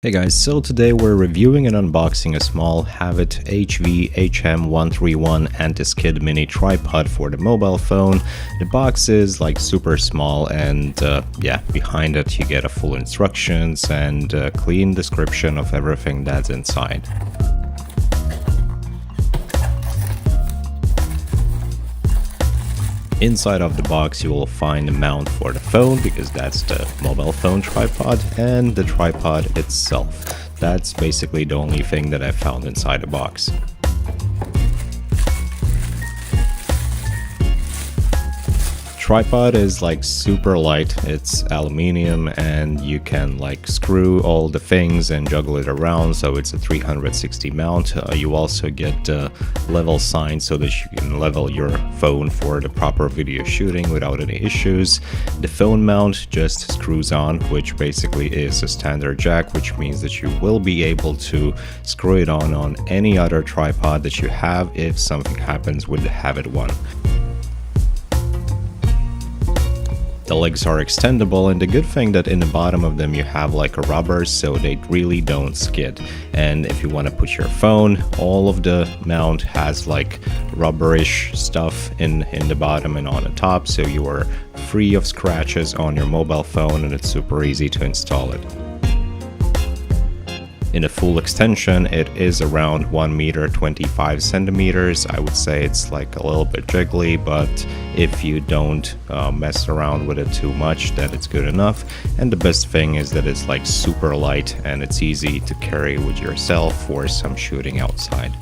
Hey guys, so today we're reviewing and unboxing a small Havit HM131 Anti-Skid mini tripod for the mobile phone. The box is like super small and yeah, behind it you get a full instructions and a clean description of everything that's inside. Inside of the box you will find a mount for the phone, because that's the mobile phone tripod, and the tripod itself. That's basically the only thing that I found inside the box. Tripod is like super light, it's aluminium and you can like screw all the things and juggle it around, so it's a 360 mount. You also get level sign so that you can level your phone for the proper video shooting without any issues. The phone mount just screws on, which basically is a standard jack, which means that you will be able to screw it on any other tripod that you have if something happens with the Havit one. The legs are extendable, and the good thing that in the bottom of them you have like a rubber, so they really don't skid. And if you want to put your phone, all of the mount has like rubberish stuff in the bottom and on the top, so you are free of scratches on your mobile phone and it's super easy to install it. In a full extension, it is around 1 meter 25 centimeters. I would say it's like a little bit jiggly, but if you don't mess around with it too much, then it's good enough. And the best thing is that it's like super light and it's easy to carry with yourself for some shooting outside.